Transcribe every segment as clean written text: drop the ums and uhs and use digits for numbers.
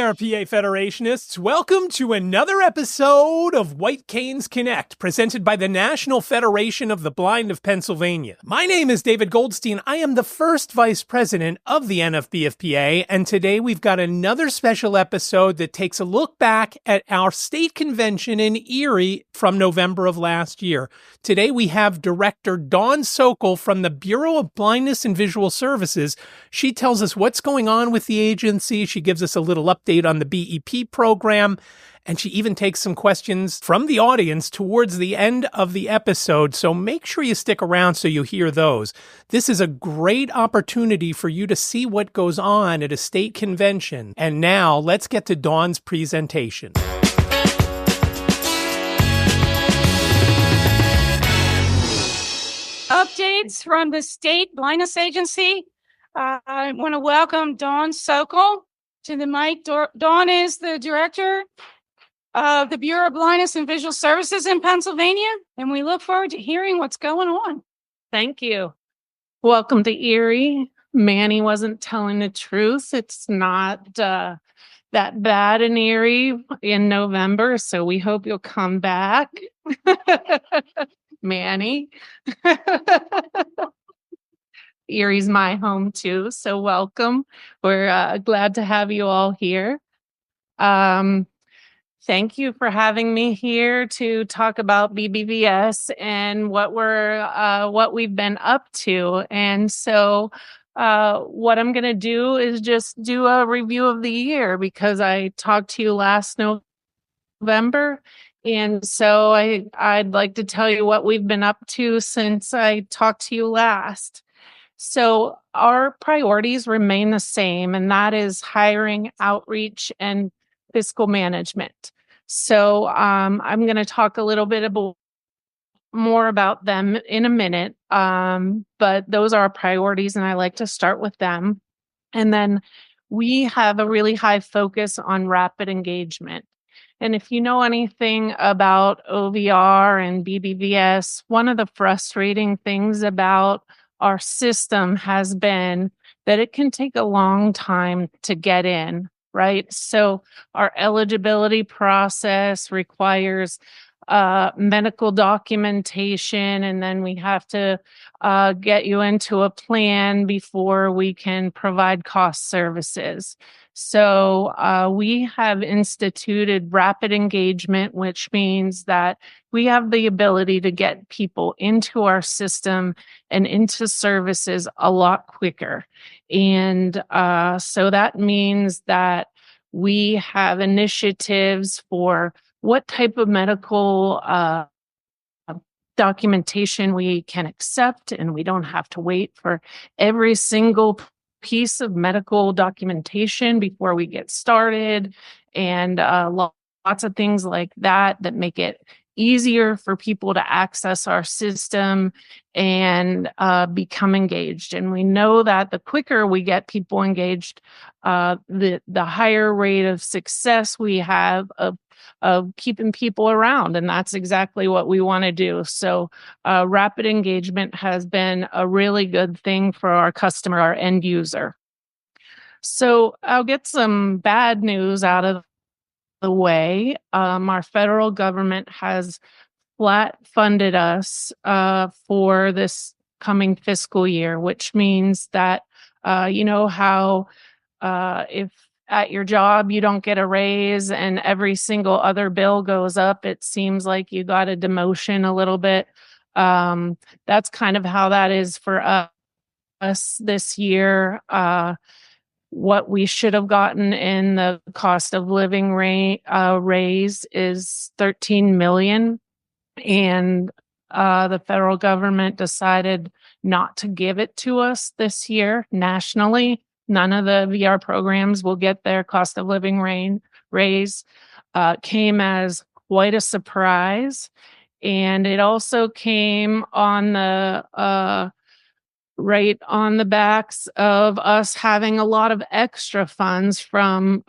there, PA Federationists. Welcome to another episode of White Canes Connect, presented by the National Federation of the Blind of Pennsylvania. My name is David Goldstein. I am the first vice president of the NFB of PA, and today we've got another special episode that takes a look back at our state convention in Erie from November of last year. Today we have Director Dawn Sokol from the Bureau of Blindness and Visual Services. She tells us what's going on with the agency. She gives us a little update on the BEP program, and she even takes some questions from the audience towards the end of the episode, so make sure you stick around so you hear those. This is a great opportunity for you to see what goes on at a state convention. And now, let's get to Dawn's presentation. Updates from the State Blindness Agency. I want to welcome Dawn Sokol to the mic. Dawn is the director of the Bureau of Blindness and Visual Services in Pennsylvania, and we look forward to hearing what's going on. Thank you. Welcome to Erie. Manny wasn't telling the truth. It's not that bad in Erie in November, so we hope you'll come back. Manny. Erie's my home too, so welcome. We're glad to have you all here. Thank you for having me here to talk about BBVS and what we've been up to. And so what I'm going to do is just do a review of the year, because I talked to you last November. And so I'd like to tell you what we've been up to since I talked to you last. So our priorities remain the same, and that is hiring, outreach, and fiscal management. So I'm going to talk a little bit more about them in a minute, but those are our priorities, and I like to start with them. And then we have a really high focus on rapid engagement. And if you know anything about OVR and BBVS, one of the frustrating things about our system has been that it can take a long time to get in, right? So our eligibility process requires medical documentation, and then we have to get you into a plan before we can provide cost services. So we have instituted rapid engagement, which means that we have the ability to get people into our system and into services a lot quicker. And so that means that we have initiatives for what type of medical documentation we can accept, and we don't have to wait for every single piece of medical documentation before we get started, and lots of things like that make it easier for people to access our system and become engaged. And we know that the quicker we get people engaged, the higher rate of success we have of keeping people around. And that's exactly what we want to do. So rapid engagement has been a really good thing for our customer, our end user. So I'll get some bad news out of the way. Our federal government has flat funded us for this coming fiscal year, which means that you know how if at your job you don't get a raise and every single other bill goes up, it seems like you got a demotion a little bit. That's kind of how that is for us this year. What we should have gotten in the cost of living raise is $13 million, and the federal government decided not to give it to us this year nationally. None of the VR programs will get their cost of living raise. Came as quite a surprise, and it also came on the right on the backs of us having a lot of extra funds from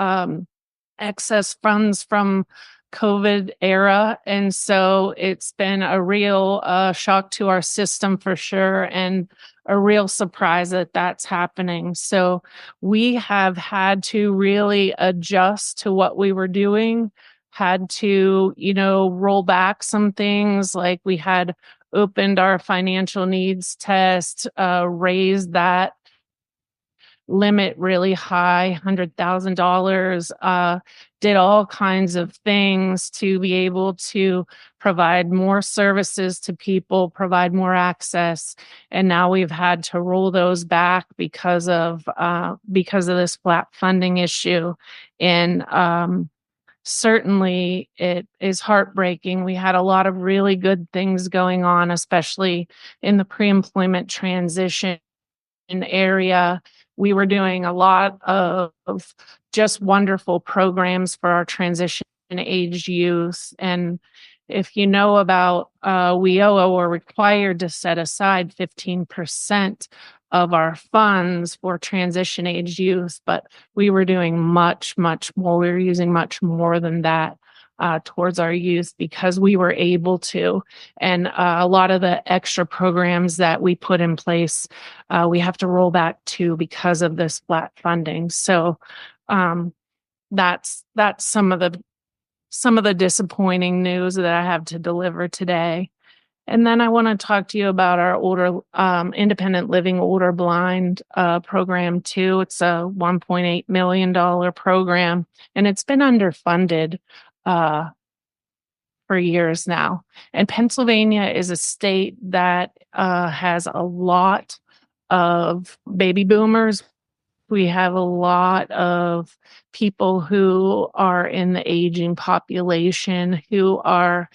excess funds from COVID era. And so it's been a real shock to our system for sure. And a real surprise that that's happening. So we have had to really adjust to what we were doing, had to, roll back some things. Like we had opened our financial needs test, raised that limit really high, $100,000, did all kinds of things to be able to provide more services to people, provide more access. And now we've had to roll those back because of this flat funding issue. And certainly it is heartbreaking. We had a lot of really good things going on, especially in the pre-employment transition area. We were doing a lot of just wonderful programs for our transition age youth. And if you know about, we are required to set aside 15% of our funds for transition age youth, but we were doing much, much more. We were using much more than that towards our youth because we were able to. And a lot of the extra programs that we put in place, we have to roll back to because of this flat funding. So that's some of the disappointing news that I have to deliver today. And then I want to talk to you about our older independent living older blind program too. It's a $1.8 million program, and it's been underfunded for years now. And Pennsylvania is a state that has a lot of baby boomers. We have a lot of people who are in the aging population who are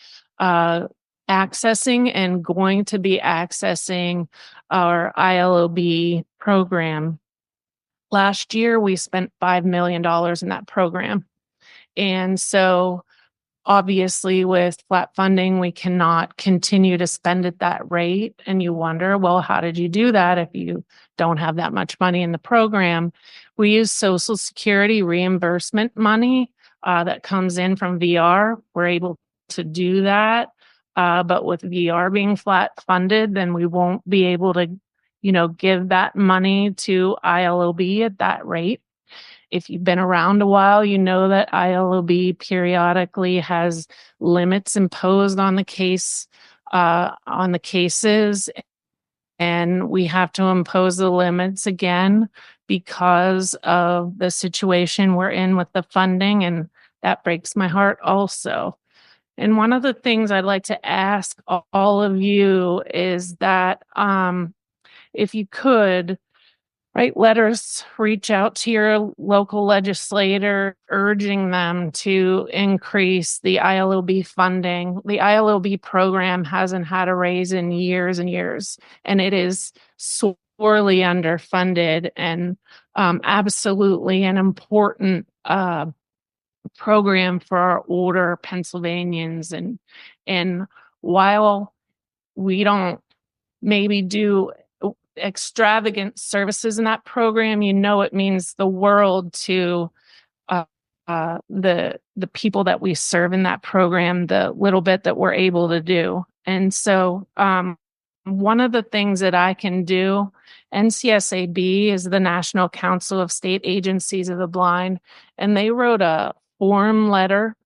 accessing and going to be accessing our ILOB program. Last year, we spent $5 million in that program. And so obviously with flat funding, we cannot continue to spend at that rate. And you wonder, well, how did you do that if you don't have that much money in the program? We use Social Security reimbursement money that comes in from VR. We're able to do that. But with VR being flat funded, then we won't be able to, give that money to ILOB at that rate. If you've been around a while, you know that ILOB periodically has limits imposed on the cases, and we have to impose the limits again because of the situation we're in with the funding, and that breaks my heart also. And one of the things I'd like to ask all of you is that if you could, write letters, reach out to your local legislator, urging them to increase the ILOB funding. The ILOB program hasn't had a raise in years and years, and it is sorely underfunded and absolutely an important program for our older Pennsylvanians. And while we don't maybe do extravagant services in that program, it means the world to the people that we serve in that program, the little bit that we're able to do. And so one of the things that I can do, NCSAB is the National Council of State Agencies of the Blind, and they wrote a form letter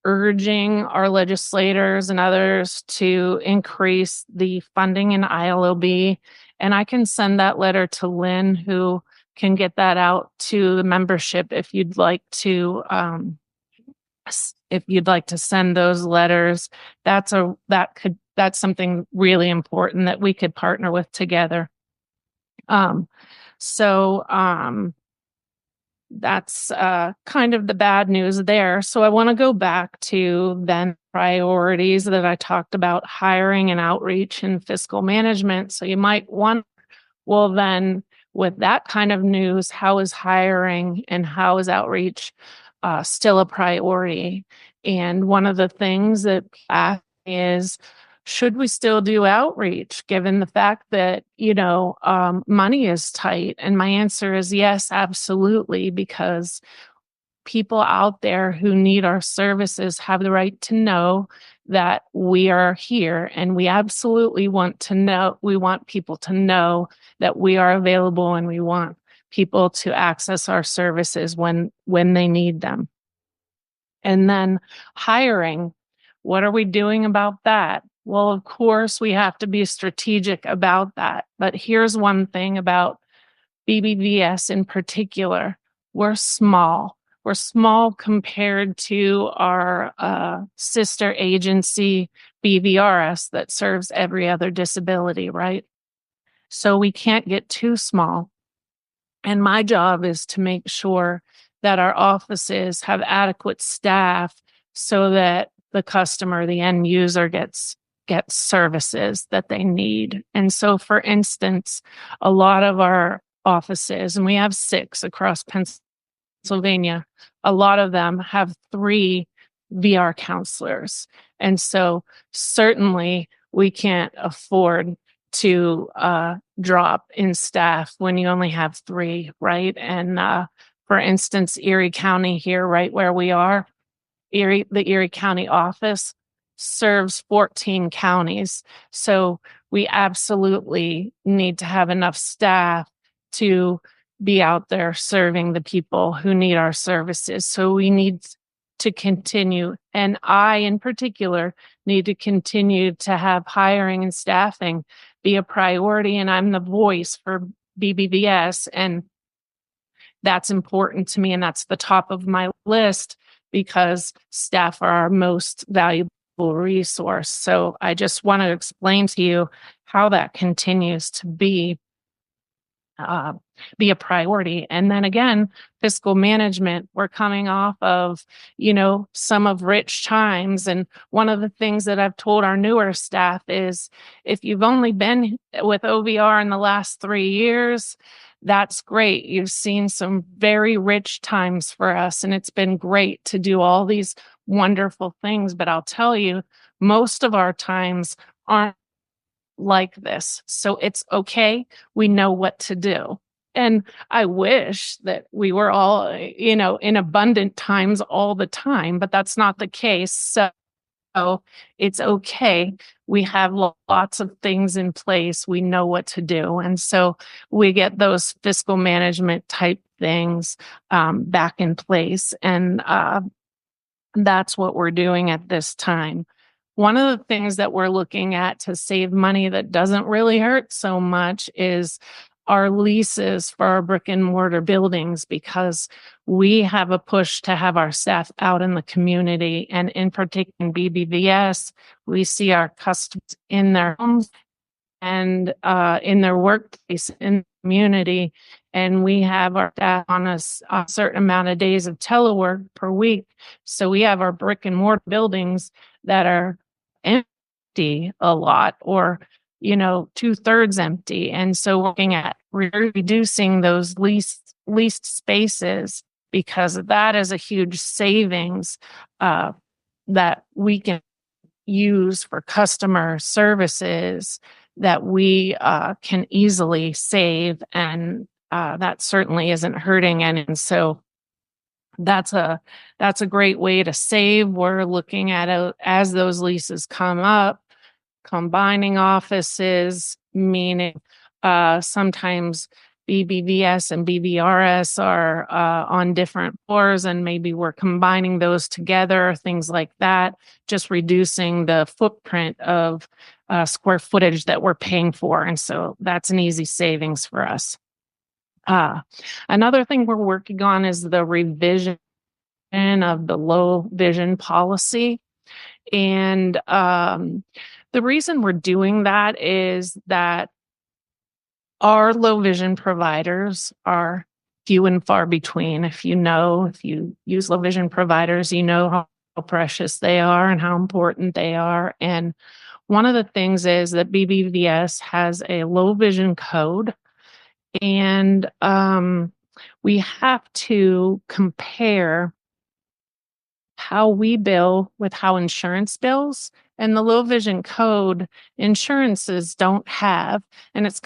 urging our legislators and others to increase the funding in ILOB. And I can send that letter to Lynn, who can get that out to the membership if you'd like to send those letters. That's something really important that we could partner with together. That's kind of the bad news there. So I want to go back to then priorities that I talked about: hiring and outreach and fiscal management. So you might wonder, well, then with that kind of news, how is hiring and how is outreach still a priority? And one of the things that is, should we still do outreach given the fact that, money is tight? And my answer is yes, absolutely, because people out there who need our services have the right to know that we are here, and we absolutely want people to know that we are available, and we want people to access our services when they need them. And then hiring, what are we doing about that? Well, of course, we have to be strategic about that. But here's one thing about BBVS in particular. We're small. We're small compared to our sister agency, BVRS, that serves every other disability, right? So we can't get too small. And my job is to make sure that our offices have adequate staff so that the customer, the end user, gets services that they need. And so, for instance, a lot of our offices, and we have 6 across Pennsylvania, a lot of them have 3 VR counselors. And so certainly we can't afford to drop in staff when you only have 3, right? And for instance, Erie County here, right where we are, the Erie County office serves 14 counties. So we absolutely need to have enough staff to be out there serving the people who need our services. So we need to continue, and I in particular need to continue to have hiring and staffing be a priority, and I'm the voice for BBVS, and that's important to me, and that's the top of my list because staff are our most valuable resource. So I just want to explain to you how that continues to be a priority. And then again, fiscal management, we're coming off of, some of rich times. And one of the things that I've told our newer staff is if you've only been with OVR in the last 3 years, that's great. You've seen some very rich times for us, and it's been great to do all these wonderful things. But I'll tell you, most of our times aren't like this. So it's okay. We know what to do. And I wish that we were all, in abundant times all the time, but that's not the case. So it's okay. We have lots of things in place. We know what to do. And so we get those fiscal management type things back in place. And that's what we're doing at this time. One of the things that we're looking at to save money that doesn't really hurt so much is our leases for our brick and mortar buildings, because we have a push to have our staff out in the community. And in particular, in BBVS, we see our customers in their homes and in their workplace, in the community. And we have our staff on a certain amount of days of telework per week. So we have our brick and mortar buildings that are empty a lot, or 2/3 empty. And so looking at reducing those leased spaces, because that is a huge savings that we can use for customer services that we can easily save, and that certainly isn't hurting. And so that's a great way to save. We're looking at it as those leases come up, combining offices, meaning sometimes BBVS and BVRS are on different floors, and maybe we're combining those together, things like that, just reducing the footprint of square footage that we're paying for. And so that's an easy savings for us. Another thing we're working on is the revision of the low vision policy. And the reason we're doing that is that our low vision providers are few and far between. If you use low vision providers, you know how precious they are and how important they are. And one of the things is that BBVS has a low vision code, and we have to compare how we bill with how insurance bills. And the low vision code, insurances don't have, and it's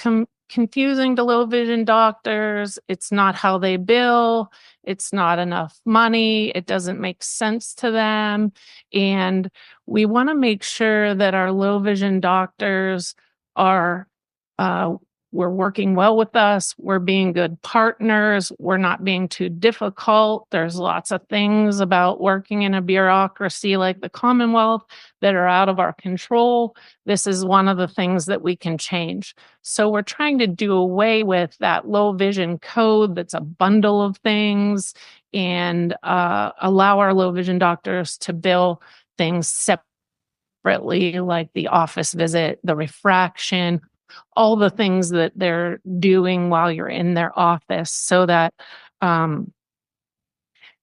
confusing to low vision doctors. It's not how they bill. It's not enough money. It doesn't make sense to them. And we want to make sure that our low vision doctors are, we're working well with us. We're being good partners. We're not being too difficult. There's lots of things about working in a bureaucracy like the Commonwealth that are out of our control. This is one of the things that we can change. So we're trying to do away with that low vision code that's a bundle of things and allow our low vision doctors to bill things separately, like the office visit, the refraction, all the things that they're doing while you're in their office, so that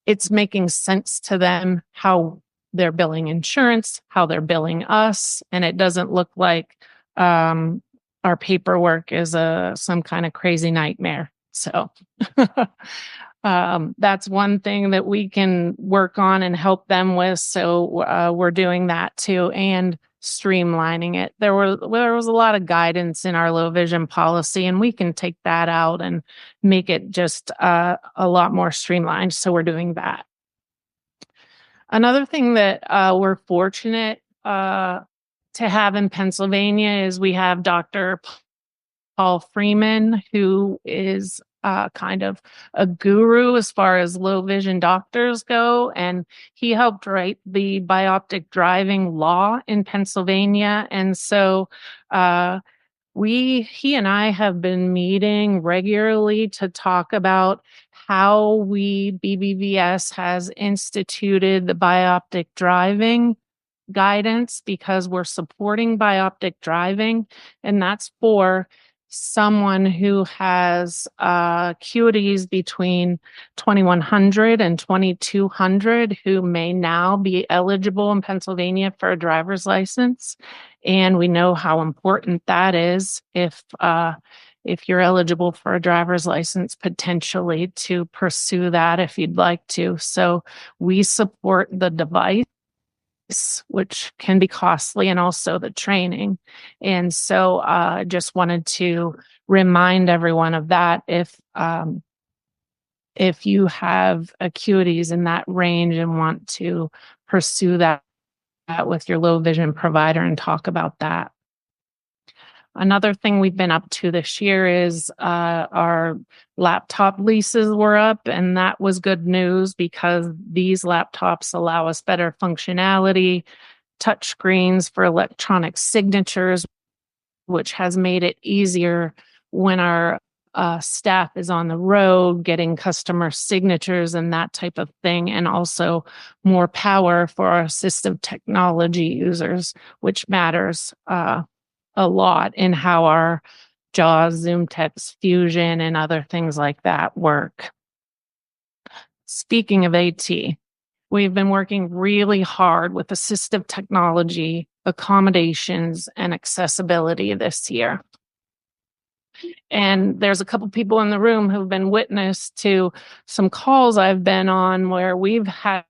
it's making sense to them how they're billing insurance, how they're billing us, and it doesn't look like our paperwork is some kind of crazy nightmare. So that's one thing that we can work on and help them with. So we're doing that too, and streamlining it. There was a lot of guidance in our low vision policy, and we can take that out and make it just a lot more streamlined. So we're doing that. Another thing that we're fortunate to have in Pennsylvania is we have Dr. Paul Freeman, who is kind of a guru as far as low vision doctors go. And he helped write the bioptic driving law in Pennsylvania. And so he and I have been meeting regularly to talk about how BBVS has instituted the bioptic driving guidance, because we're supporting bioptic driving, and that's for someone who has acuities between 2100 and 2200 who may now be eligible in Pennsylvania for a driver's license. And we know how important that is if you're eligible for a driver's license, potentially to pursue that if you'd like to. So we support the device, which can be costly, and also the training. And so I just wanted to remind everyone of that. If you have acuities in that range and want to pursue that with your low vision provider and talk about that. Another thing we've been up to this year is our laptop leases were up, and that was good news because these laptops allow us better functionality, touch screens for electronic signatures, which has made it easier when our staff is on the road getting customer signatures and that type of thing, and also more power for our assistive technology users, which matters a lot in how our JAWS, Zoom Text Fusion, and other things like that work. Speaking of AT, we've been working really hard with assistive technology, accommodations, and accessibility this year. And there's a couple people in the room who've been witness to some calls I've been on where we've had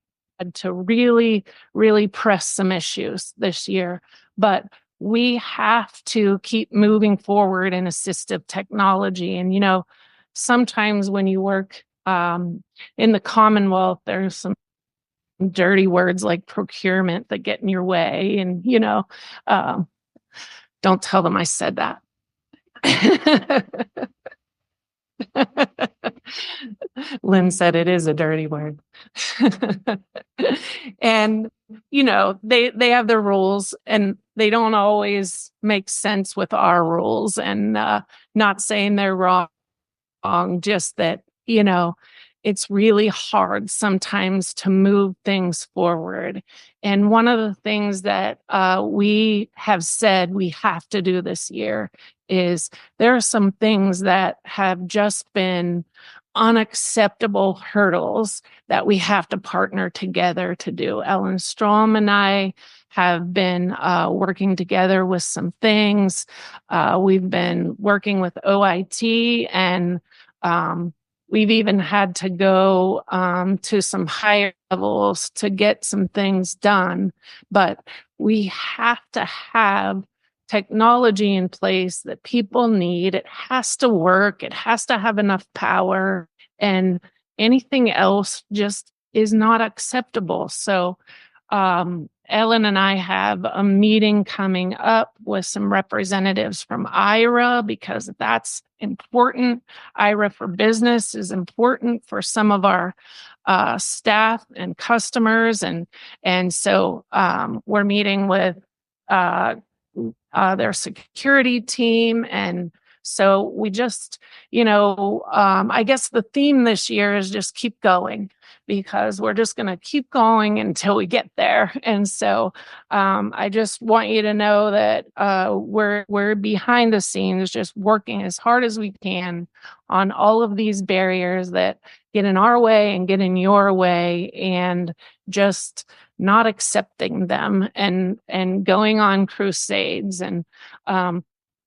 to really, really press some issues this year. But we have to keep moving forward in assistive technology. And, sometimes when you work in the Commonwealth, there's some dirty words like procurement that get in your way. And, don't tell them I said that. Lynn said it is a dirty word. And, they have their rules, and they don't always make sense with our rules, and not saying they're wrong, just that, it's really hard sometimes to move things forward. And one of the things that we have said we have to do this year is there are some things that have just been unacceptable hurdles that we have to partner together to do. Ellen Strom and I have been working together with some things. We've been working with OIT, and we've even had to go to some higher levels to get some things done. But we have to have technology in place that people need. It has to work. It has to have enough power, and anything else just is not acceptable. So, Ellen and I have a meeting coming up with some representatives from IRA because that's important. IRA for Business is important for some of our staff and customers, and so we're meeting with their security team. And so we just, I guess the theme this year is just keep going, because we're just going to keep going until we get there. And so I just want you to know that we're behind the scenes, just working as hard as we can on all of these barriers that get in our way and get in your way, and just not accepting them and going on crusades. And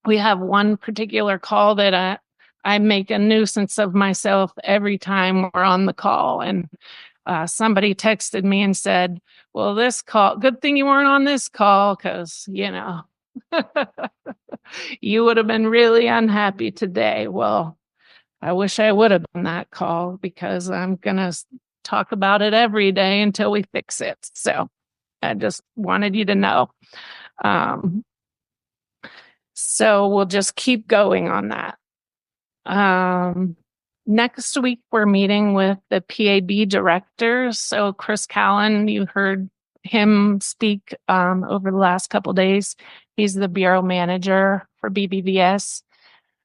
we have one particular call that I make a nuisance of myself every time we're on the call. And somebody texted me and said, well, this call, good thing you weren't on this call, because, you would have been really unhappy today. Well, I wish I would have done that call, because I'm going to talk about it every day until we fix it. So I just wanted you to know. So we'll just keep going on that. Next week, we're meeting with the PAB directors. So Chris Callan, you heard him speak over the last couple of days. He's the bureau manager for BBVS.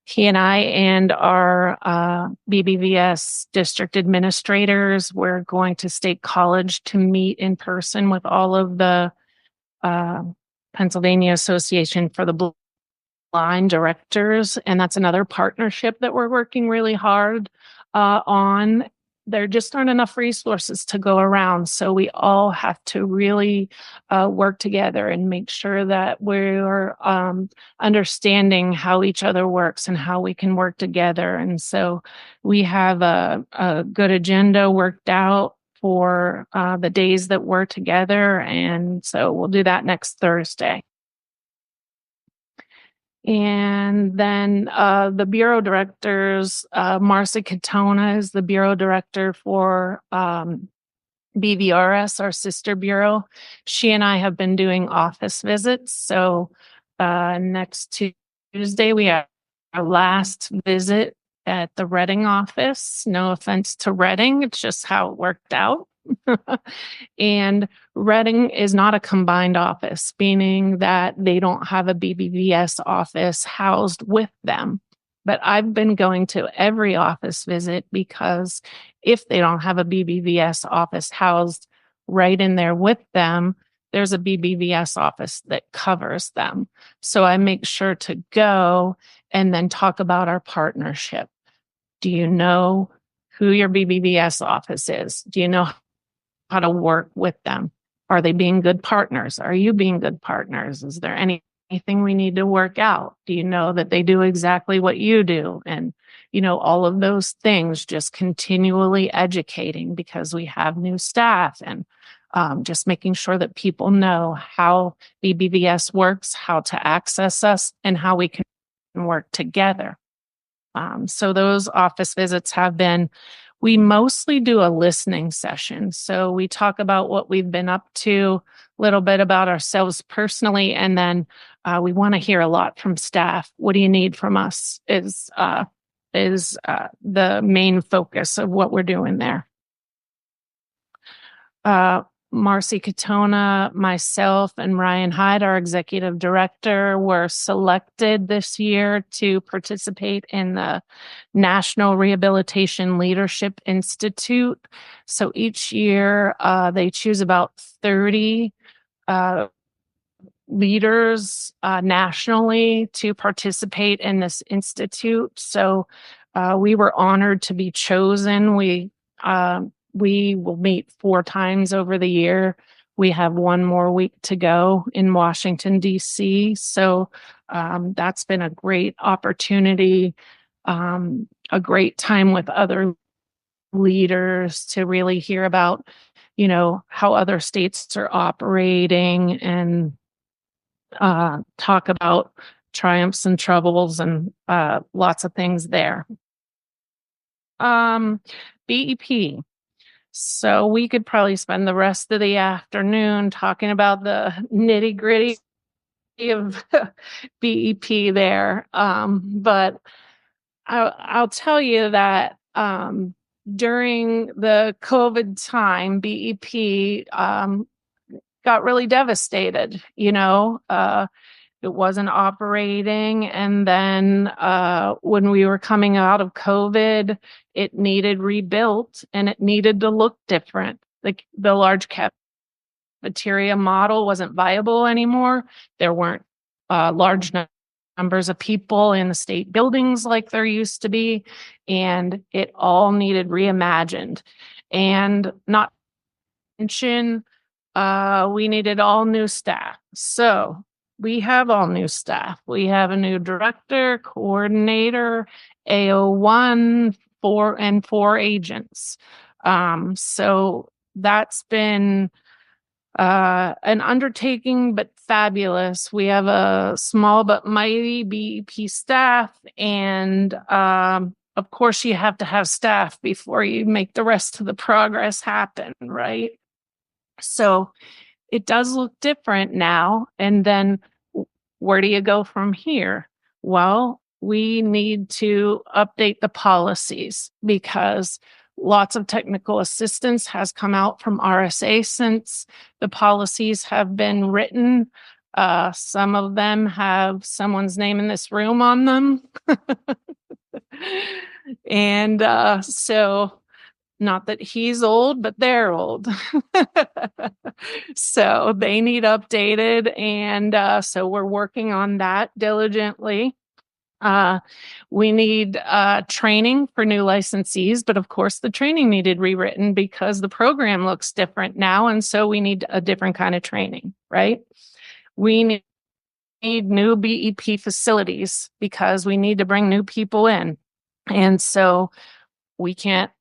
He and I and our BBVS district administrators, we're going to State College to meet in person with all of the Pennsylvania Association for the Blind directors. And that's another partnership that we're working really hard on. There just aren't enough resources to go around. So we all have to really work together and make sure that we're understanding how each other works and how we can work together. And so we have a good agenda worked out for the days that we're together. And so we'll do that next Thursday. And then the bureau directors, Marcy Katona is the bureau director for BVRS, our sister bureau. She and I have been doing office visits. So next Tuesday, we have our last visit at the Reading office. No offense to Reading, it's just how it worked out. And Reading is not a combined office, meaning that they don't have a BBVS office housed with them. But I've been going to every office visit, because if they don't have a BBVS office housed right in there with them, there's a BBVS office that covers them. So I make sure to go and then talk about our partnership. Do you know who your BBVS office is? Do you know how to work with them? Are they being good partners? Are you being good partners? Is there anything we need to work out? Do you know that they do exactly what you do? And, all of those things, just continually educating, because we have new staff, and just making sure that people know how BBVS works, how to access us, and how we can work together. So those office visits have been, we mostly do a listening session. So we talk about what we've been up to, a little bit about ourselves personally, and then we want to hear a lot from staff. What do you need from us is the main focus of what we're doing there. Marcy Katona, myself, and Ryan Hyde, our executive director, were selected this year to participate in the National Rehabilitation Leadership Institute. So each year they choose about 30 leaders nationally to participate in this institute. So we were honored to be chosen. We will meet 4 times over the year. We have 1 more week to go in Washington, D.C. So that's been a great opportunity, a great time with other leaders to really hear about, how other states are operating, and talk about triumphs and troubles and lots of things there. BEP. So we could probably spend the rest of the afternoon talking about the nitty gritty of BEP there. But I'll tell you that during the COVID time, BEP got really devastated. It wasn't operating. And then when we were coming out of COVID, it needed rebuilt and it needed to look different. The large cafeteria model wasn't viable anymore. There weren't large numbers of people in the state buildings like there used to be, and it all needed reimagined. And not to mention, we needed all new staff. So we have all new staff. We have a new director, coordinator, AO1, 4 agents. So that's been an undertaking, but fabulous. We have a small but mighty BEP staff, and of course, you have to have staff before you make the rest of the progress happen, right? So it does look different now. And then where do you go from here? Well, we need to update the policies because lots of technical assistance has come out from RSA since the policies have been written. Some of them have someone's name in this room on them. And so not that he's old, but they're old. So they need updated. And so we're working on that diligently. We need training for new licensees, but of course the training needed rewritten because the program looks different now. And so we need a different kind of training, right? We need new BEP facilities because we need to bring new people in. And so we can't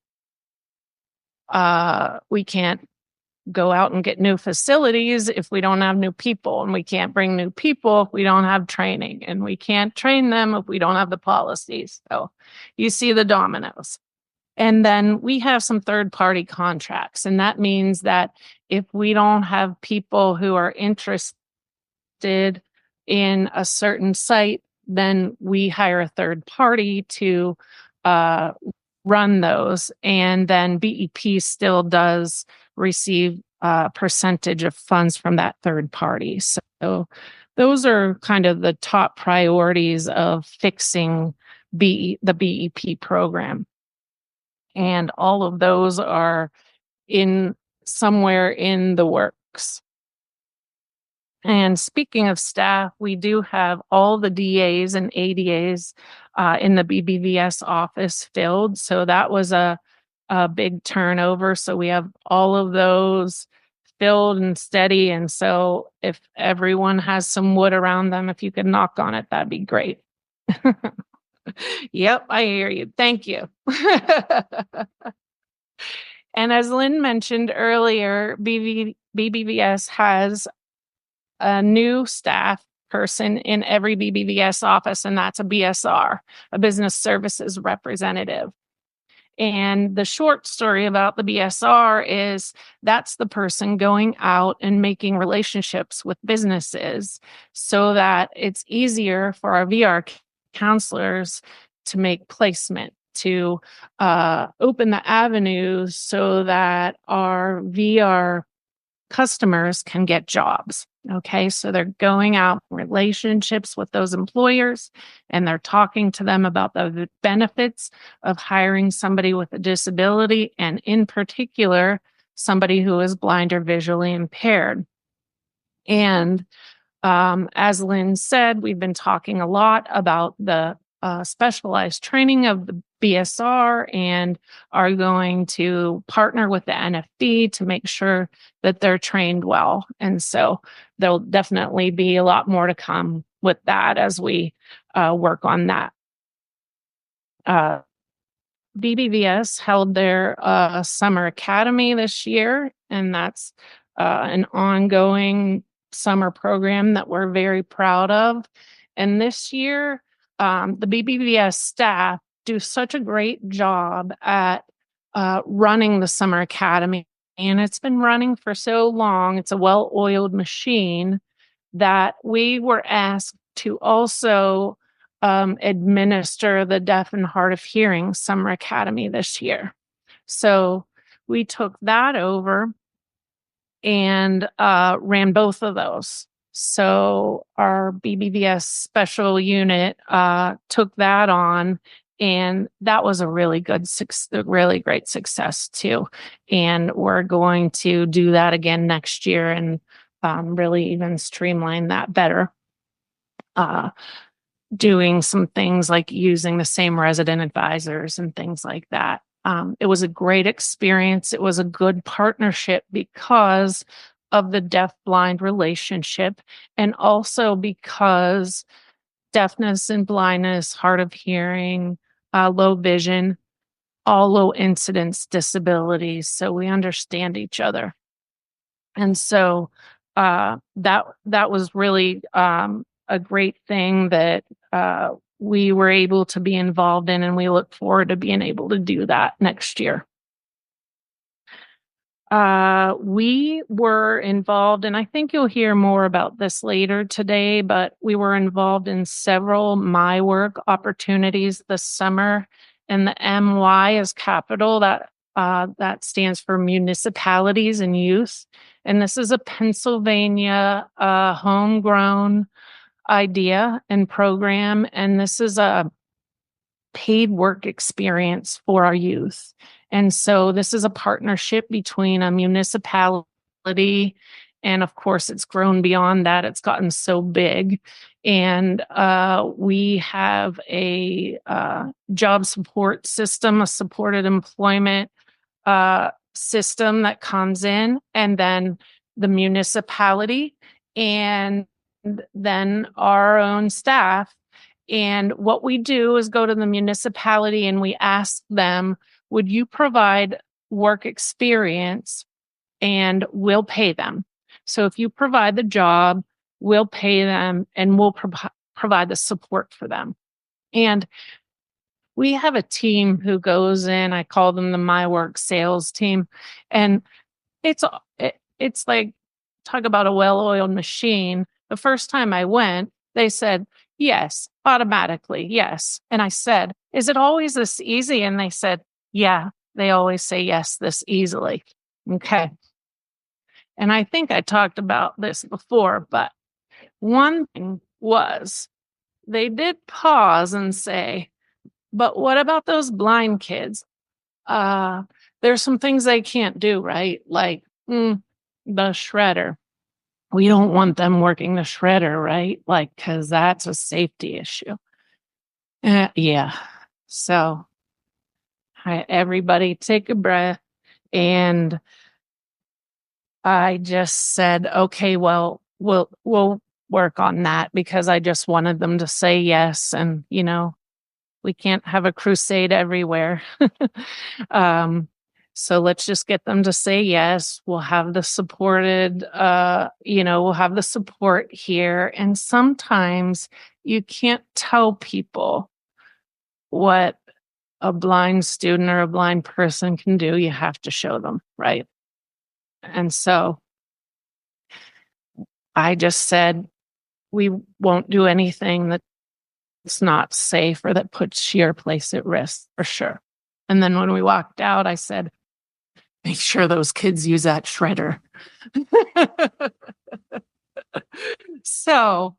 go out and get new facilities if we don't have new people, and we can't bring new people if we don't have training, and we can't train them if we don't have the policies. So you see the dominoes. And then we have some third-party contracts, and that means that if we don't have people who are interested in a certain site, then we hire a third party to run those, and then BEP still does receive a percentage of funds from that third party. So those are kind of the top priorities of fixing the BEP program. And all of those are somewhere in the works. And speaking of staff, we do have all the DAs and ADAs in the BBVS office filled. So that was a big turnover. So we have all of those filled and steady. And so if everyone has some wood around them, if you could knock on it, that'd be great. Yep, I hear you. Thank you. And as Lynn mentioned earlier, BBVS has a new staff person in every BBVS office, and that's a BSR, a business services representative. And the short story about the BSR is that's the person going out and making relationships with businesses so that it's easier for our VR counselors to make placement, to open the avenues so that our VR customers can get jobs. Okay, so they're going out in relationships with those employers and they're talking to them about the benefits of hiring somebody with a disability, and in particular, somebody who is blind or visually impaired. And as Lynn said, we've been talking a lot about the specialized training of the BSR and are going to partner with the NFB to make sure that they're trained well. And so there'll definitely be a lot more to come with that as we work on that. BBVS held their summer academy this year, and that's an ongoing summer program that we're very proud of. And this year, the BBVS staff do such a great job at running the summer academy. And it's been running for so long. It's a well-oiled machine that we were asked to also administer the Deaf and Hard of Hearing Summer Academy this year. So we took that over and ran both of those. So our BBVS special unit took that on, and that was a really great success too. And we're going to do that again next year and really even streamline that better. Doing some things like using the same resident advisors and things like that. It was a great experience. It was a good partnership because of the deaf-blind relationship, and also because deafness and blindness, hard of hearing, low vision, all low incidence disabilities. So we understand each other. And so that was really a great thing that we were able to be involved in, and we look forward to being able to do that next year. We were involved, and I think you'll hear more about this later today, but we were involved in several My Work opportunities this summer, and the MY is capital. That stands for municipalities and youth. And this is a Pennsylvania homegrown idea and program. And this is a paid work experience for our youth. And so this is a partnership between a municipality, and of course it's grown beyond that. It's gotten so big. And we have a job support system, a supported employment system that comes in, and then the municipality, and then our own staff. And what we do is go to the municipality and we ask them, would you provide work experience, and we'll pay them. So if you provide the job, we'll pay them, and we'll provide the support for them. And we have a team who goes in, I call them the My Work sales team. And it's like, talk about a well-oiled machine. The first time I went, they said, yes, automatically, yes. And I said, is it always this easy? And they said, yeah, they always say yes this easily. Okay. And I think I talked about this before, but one thing was they did pause and say, but what about those blind kids? There's some things they can't do, right? Like the shredder. We don't want them working the shredder, right? Like, because that's a safety issue. Yeah. So everybody take a breath. And I just said, okay, well, we'll work on that, because I just wanted them to say yes. And, we can't have a crusade everywhere. So let's just get them to say yes. We'll have the supported, we'll have the support here. And sometimes you can't tell people what a blind student or a blind person can do. You have to show them, right? And so I just said, we won't do anything that's not safe or that puts your place at risk, for sure. And then when we walked out, I said, make sure those kids use that shredder. So,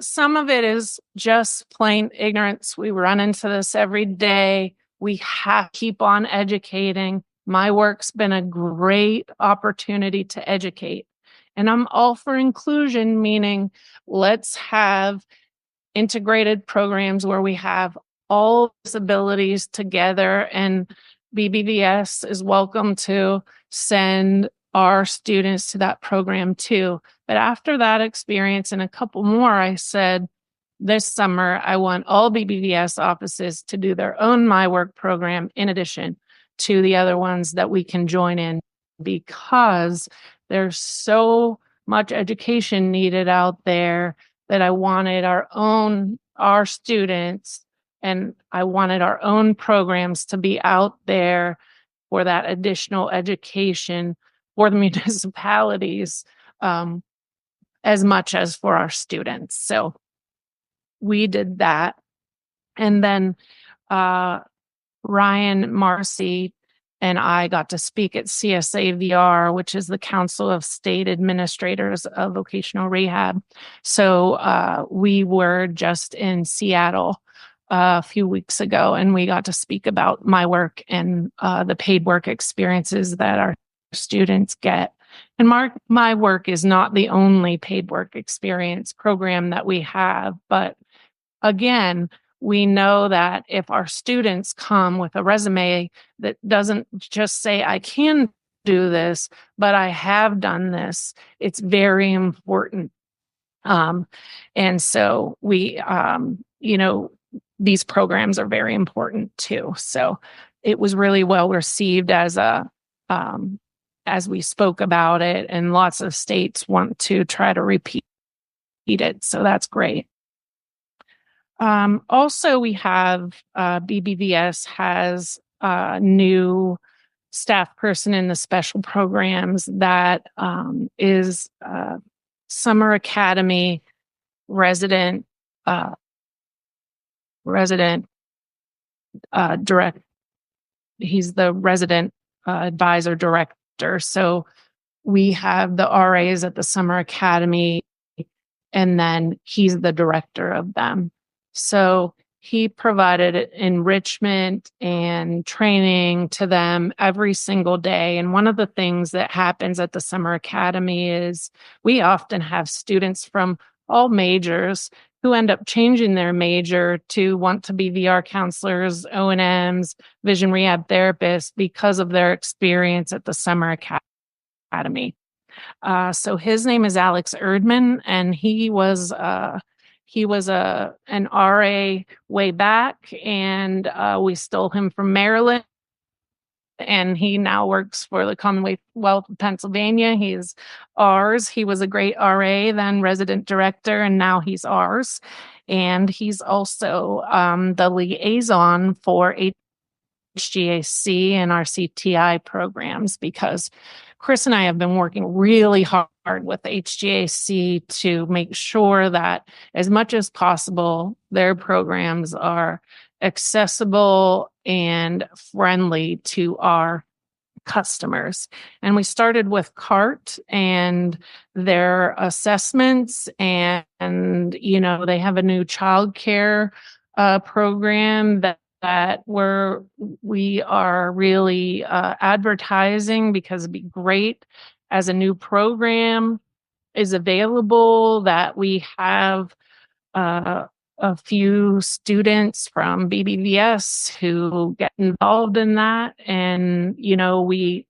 some of it is just plain ignorance. We run into this every day. We have to keep on educating. My work's been a great opportunity to educate. And I'm all for inclusion, meaning let's have integrated programs where we have all disabilities together, and BBVS is welcome to send our students to that program too. But after that experience and a couple more, I said, this summer, I want all BBVS offices to do their own My Work program in addition to the other ones that we can join in, because there's so much education needed out there, that I wanted our students, and I wanted our own programs to be out there for that additional education for the municipalities, as much as for our students. So we did that. And then Ryan Marcy and I got to speak at CSAVR, which is the Council of State Administrators of Vocational Rehab. So we were just in Seattle a few weeks ago, and we got to speak about my work and the paid work experiences that our students get. And my work is not the only paid work experience program that we have, but again, we know that if our students come with a resume that doesn't just say, I can do this, but I have done this, it's very important. And so we, these programs are very important too. So it was really well received as we spoke about it, and lots of states want to try to repeat it. So that's great. Also, we have BBVS has a new staff person in the special programs that is Summer Academy resident direct. He's the resident advisor director. So we have the RAs at the Summer Academy, and then he's the director of them. So he provided enrichment and training to them every single day. And one of the things that happens at the Summer Academy is we often have students from all majors who end up changing their major to want to be VR counselors, O&Ms, vision rehab therapists because of their experience at the Summer Academy. So his name is Alex Erdman, and he was an RA way back, and we stole him from Maryland, and he now works for the Commonwealth of Pennsylvania. He's ours. He was a great RA, then resident director, and now he's ours. And he's also the liaison for HGAC and our CTI programs, because Chris and I have been working really hard with HGAC to make sure that as much as possible, their programs are accessible and friendly to our customers. And we started with CART and their assessments, and they have a new childcare program that we are really advertising, because it'd be great as a new program is available that we have a few students from BBVS who get involved in that. And, we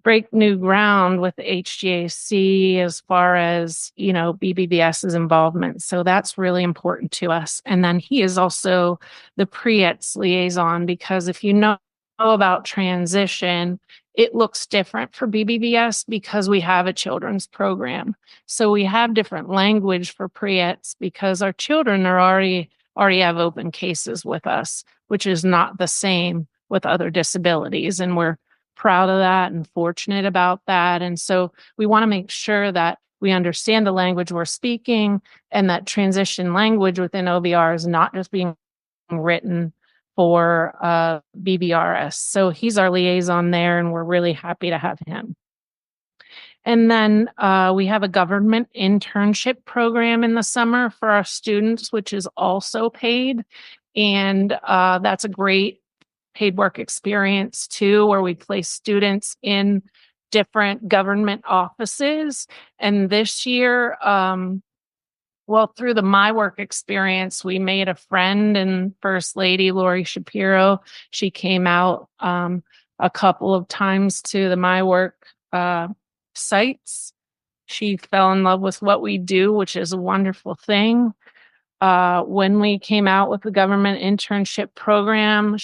break new ground with HGAC as far as, BBVS's involvement. So that's really important to us. And then he is also the pre-ETS liaison, because if you know about transition, it looks different for BBVS because we have a children's program. So we have different language for pre-ETS because our children are already have open cases with us, which is not the same with other disabilities. And we're proud of that and fortunate about that. And so we want to make sure that we understand the language we're speaking, and that transition language within OVR is not just being written for BBRS. So he's our liaison there, and we're really happy to have him. And then we have a government internship program in the summer for our students, which is also paid. And that's a great paid work experience too, where we place students in different government offices. And this year, through the My Work experience, we made a friend and First Lady Lori Shapiro. She came out a couple of times to the My Work sites. She fell in love with what we do, which is a wonderful thing. When we came out with the government internship program,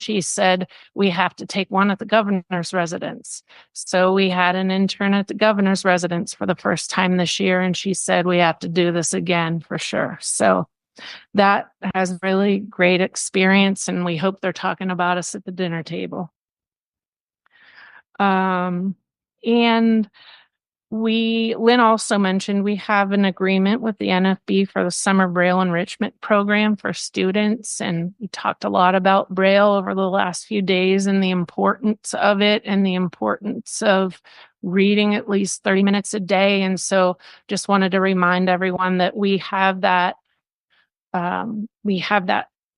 she said, we have to take one at the governor's residence. So we had an intern at the governor's residence for the first time this year, and she said, we have to do this again for sure. So that has really great experience, and we hope they're talking about us at the dinner table. And Lynn also mentioned we have an agreement with the NFB for the Summer Braille Enrichment Program for students. And we talked a lot about Braille over the last few days and the importance of it and the importance of reading at least 30 minutes a day. And so just wanted to remind everyone that we have that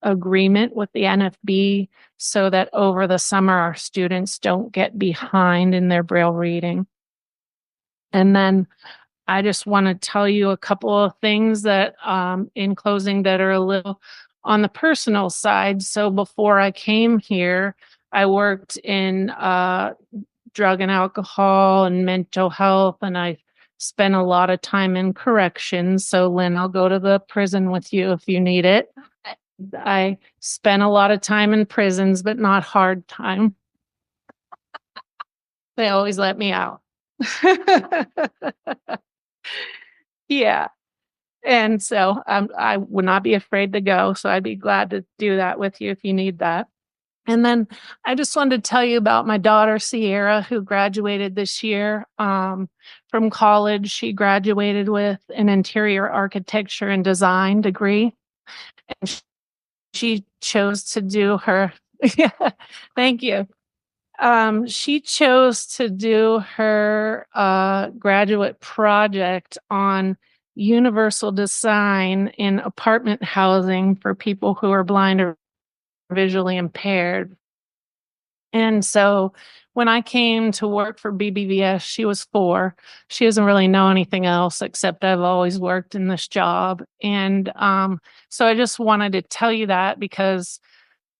agreement with the NFB so that over the summer, our students don't get behind in their Braille reading. And then I just want to tell you a couple of things that in closing that are a little on the personal side. So before I came here, I worked in drug and alcohol and mental health, and I spent a lot of time in corrections. So Lynn, I'll go to the prison with you if you need it. I spent a lot of time in prisons, but not hard time. They always let me out. Yeah. And so I would not be afraid to go. So I'd be glad to do that with you if you need that. And then I just wanted to tell you about my daughter, Sierra, who graduated this year from college. She graduated with an interior architecture and design degree. And she chose to do her, thank you. She chose to do her graduate project on universal design in apartment housing for people who are blind or visually impaired. And so when I came to work for BBVS, she was 4. She doesn't really know anything else except I've always worked in this job. And so I just wanted to tell you that because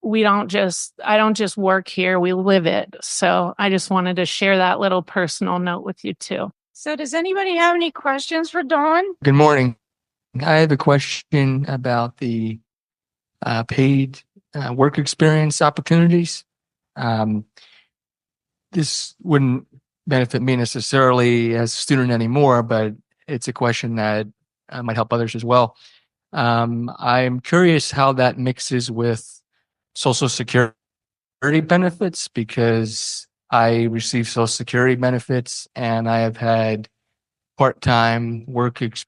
I don't just work here, we live it. So I just wanted to share that little personal note with you too. So does anybody have any questions for Dawn? Good morning. I have a question about the paid work experience opportunities. This wouldn't benefit me necessarily as a student anymore, but it's a question that might help others as well. I'm curious how that mixes with Social Security benefits, because I receive Social Security benefits and I have had part-time gigs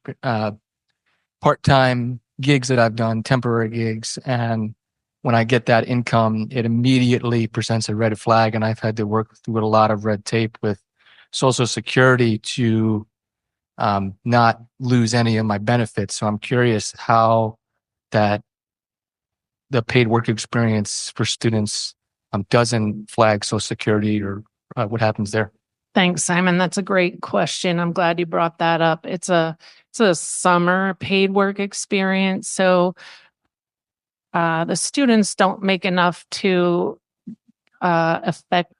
that I've done, temporary gigs. And when I get that income, it immediately presents a red flag. And I've had to work through a lot of red tape with Social Security to not lose any of my benefits. So I'm curious how the paid work experience for students doesn't flag Social Security, or what happens there. Thanks, Simon. That's a great question. I'm glad you brought that up. It's a summer paid work experience. So the students don't make enough to affect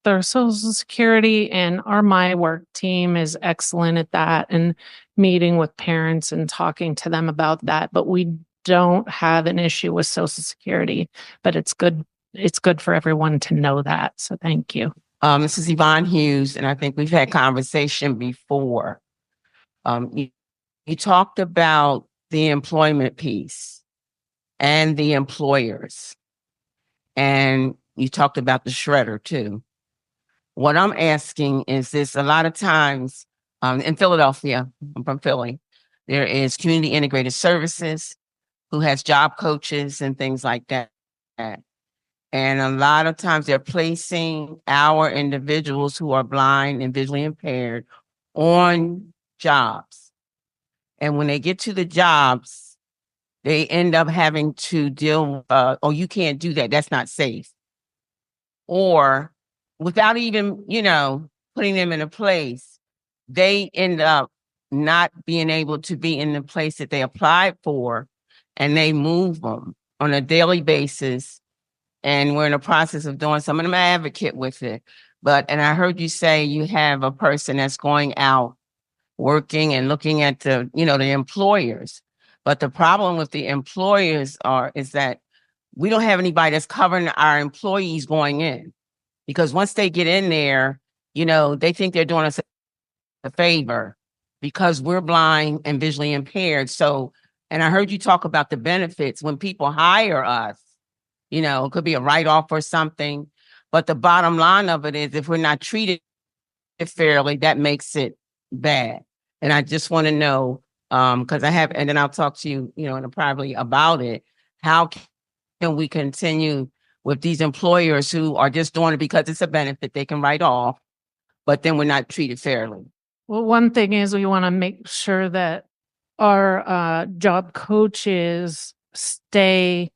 their Social Security, and our My Work team is excellent at that and meeting with parents and talking to them about that. But we don't have an issue with Social Security, but it's good for everyone to know that. So thank you. This is Yvonne Hughes, and I think we've had conversation before. You talked about the employment piece and the employers, and you talked about the shredder too. What I'm asking is this: a lot of times in Philadelphia, I'm from Philly, there is Community Integrated Services who has job coaches and things like that. And a lot of times they're placing our individuals who are blind and visually impaired on jobs. And when they get to the jobs, they end up having to deal with, oh, you can't do that. That's not safe. Or without even, putting them in a place, they end up not being able to be in the place that they applied for, and they move them on a daily basis. And we're in the process of doing some of them advocate with it. And I heard you say you have a person that's going out working and looking at the employers. But the problem with the employers is that we don't have anybody that's covering our employees going in. Because once they get in there, they think they're doing us a favor because we're blind and visually impaired. So, and I heard you talk about the benefits when people hire us, it could be a write-off or something. But the bottom line of it is if we're not treated fairly, that makes it bad. And I just want to know, because and then I'll talk to you, privately about it. How can we continue with these employers who are just doing it because it's a benefit they can write off, but then we're not treated fairly? Well, one thing is we want to make sure that our job coaches stay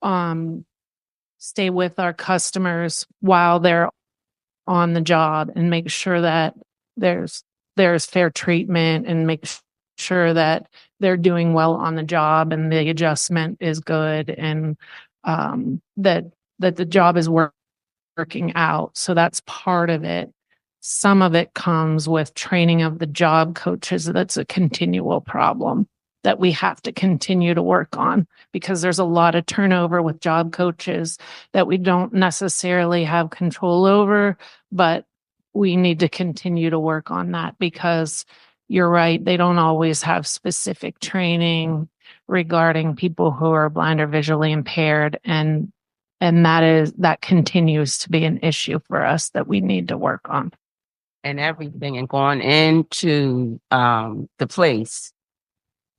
with our customers while they're on the job and make sure that there's fair treatment and make sure that they're doing well on the job and the adjustment is good and that the job is working out. So that's part of it. Some of it comes with training of the job coaches. That's a continual problem that we have to continue to work on because there's a lot of turnover with job coaches that we don't necessarily have control over, but we need to continue to work on that because you're right, they don't always have specific training regarding people who are blind or visually impaired, and that continues to be an issue for us that we need to work on. And everything and going into the place,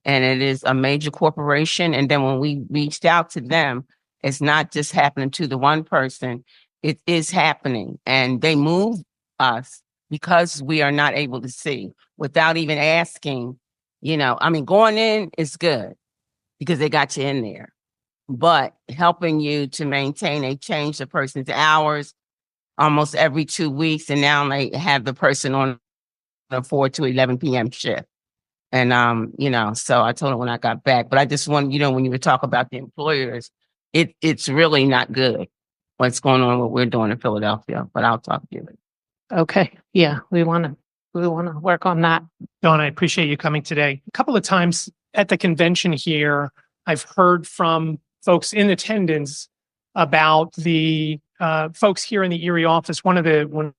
and it is a major corporation. And then when we reached out to them, it's not just happening to the one person, it is happening. And they move us because we are not able to see without even asking, going in is good because they got you in there. But helping you to maintain, they change the person's hours almost every 2 weeks. And now they have the person on a 4 to 11 p.m. shift. And, so I told her when I got back, but I just want, when you were talking about the employers, it's really not good what's going on, what we're doing in Philadelphia, but I'll talk to you later. Okay. Yeah. We want to work on that. Dawn, I appreciate you coming today. A couple of times at the convention here, I've heard from folks in attendance about the folks here in the Erie office. One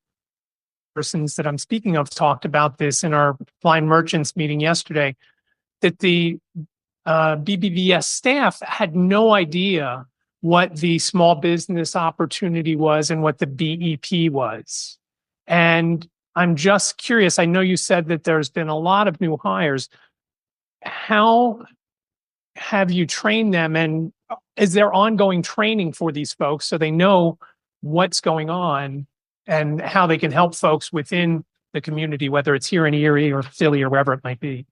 persons that I'm speaking of talked about this in our blind merchants meeting yesterday, that the BBVS staff had no idea what the small business opportunity was and what the BEP was. And I'm just curious, I know you said that there's been a lot of new hires. How have you trained them, and is there ongoing training for these folks so they know what's going on and how they can help folks within the community, whether it's here in Erie or Philly or wherever it might be?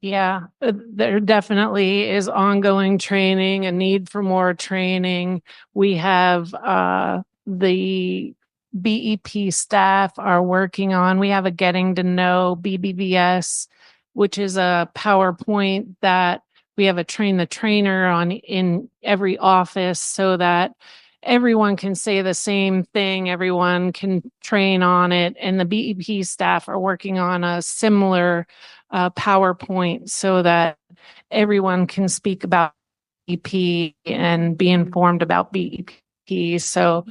Yeah, there definitely is ongoing training, a need for more training. We have the BEP staff are working on, we have a getting to know BBVS, which is a PowerPoint that we have a train the trainer on in every office so that everyone can say the same thing. Everyone can train on it. And the BEP staff are working on a similar PowerPoint so that everyone can speak about BEP and be informed about BEP. So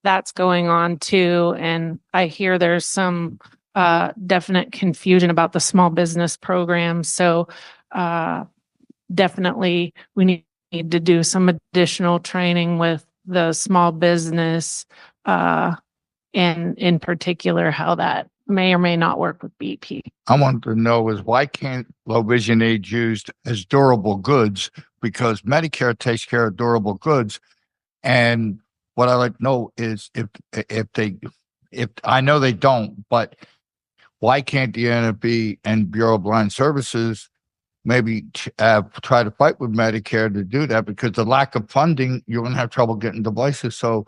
that's going on too. And I hear there's some definite confusion about the small business program. So definitely we need to do some additional training with the small business and in particular how that may or may not work with BP. I want to know is why can't low vision aids used as durable goods? Because Medicare takes care of durable goods. And what I like to know is if I know they don't, but why can't the NFB and Bureau of Blind Services maybe try to fight with Medicare to do that? Because the lack of funding, you're going to have trouble getting devices. So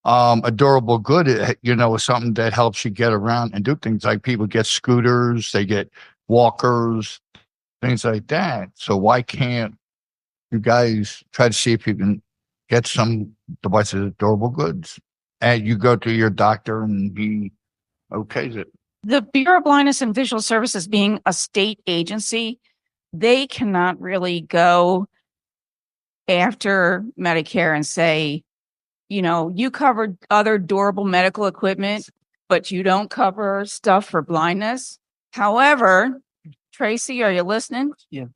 a durable good, is something that helps you get around and do things like people get scooters, they get walkers, things like that. So why can't you guys try to see if you can get some devices of durable goods? And you go to your doctor and he okays it. The Bureau of Blindness and Visual Services being a state agency, they cannot really go after Medicare and say, you covered other durable medical equipment, but you don't cover stuff for blindness. However, Tracy, are you listening? Yeah.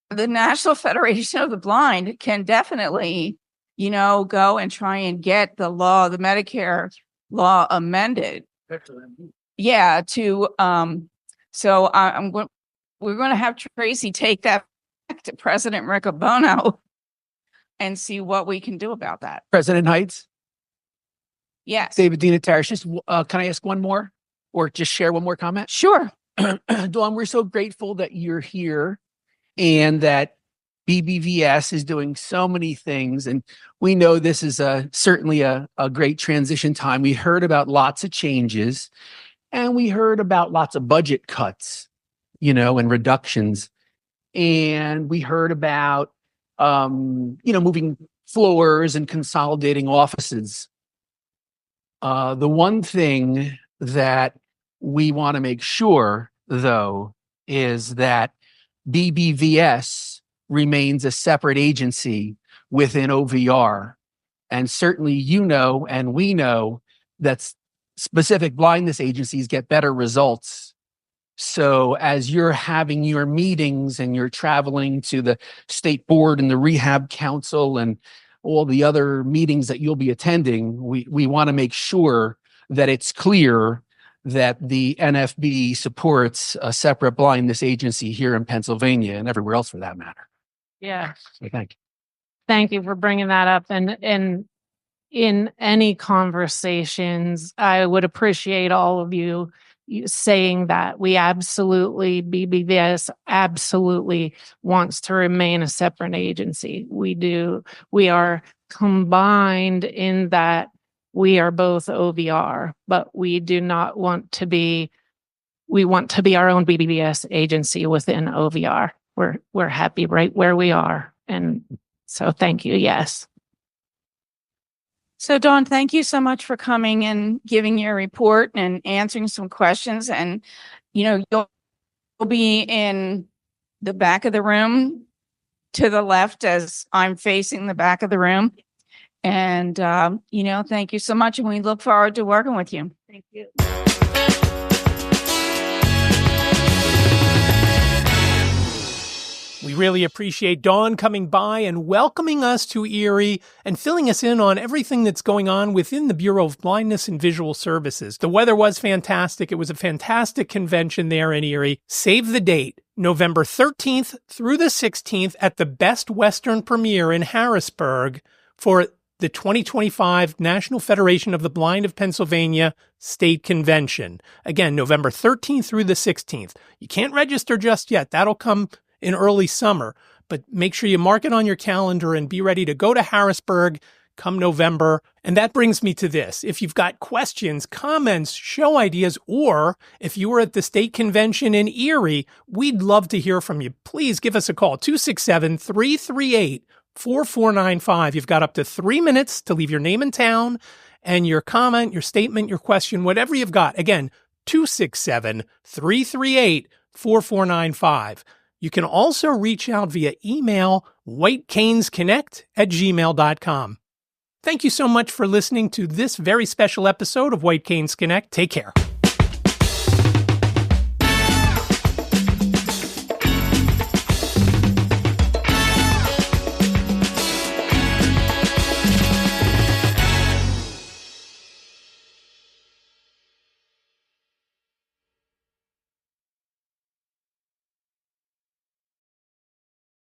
The National Federation of the Blind can definitely, go and try and get the Medicare law amended. Yeah, we're going to have Tracy take that back to President Riccobono and see what we can do about that. President Heights, Yes. David Dinatarish, just can I ask one more or just share one more comment? Sure. Dawn, we're so grateful that you're here and that BBVS is doing so many things. And we know this is certainly a great transition time. We heard about lots of changes and we heard about lots of budget cuts, and reductions. And we heard about, moving floors and consolidating offices. The one thing that we want to make sure, though, is that BBVS remains a separate agency within OVR. And certainly, and we know that specific blindness agencies get better results. So as you're having your meetings and you're traveling to the state board and the rehab council and all the other meetings that you'll be attending, we want to make sure that it's clear that the NFB supports a separate blindness agency here in Pennsylvania and everywhere else for that matter. Yeah. So thank you. Thank you for bringing that up. And in any conversations, I would appreciate all of you saying that BBVS absolutely wants to remain a separate agency. We do. We are combined in that we are both OVR, but we do not want to be, we want to be our own BBVS agency within OVR. We're happy right where we are. And so thank you. Yes. So, Dawn, thank you so much for coming and giving your report and answering some questions. And, you'll be in the back of the room to the left as I'm facing the back of the room. And, thank you so much. And we look forward to working with you. Thank you. We really appreciate Dawn coming by and welcoming us to Erie and filling us in on everything that's going on within the Bureau of Blindness and Visual Services. The weather was fantastic. It was a fantastic convention there in Erie. Save the date, November 13th through the 16th at the Best Western Premiere in Harrisburg for the 2025 National Federation of the Blind of Pennsylvania State Convention. Again, November 13th through the 16th. You can't register just yet. That'll come in early summer, but make sure you mark it on your calendar and be ready to go to Harrisburg come November. And that brings me to this. If you've got questions, comments, show ideas, or if you were at the state convention in Erie, we'd love to hear from you. Please give us a call, 267-338-4495. You've got up to 3 minutes to leave your name and town and your comment, your statement, your question, whatever you've got. Again, 267-338-4495. You can also reach out via email, whitecanesconnect@gmail.com. Thank you so much for listening to this very special episode of White Canes Connect. Take care.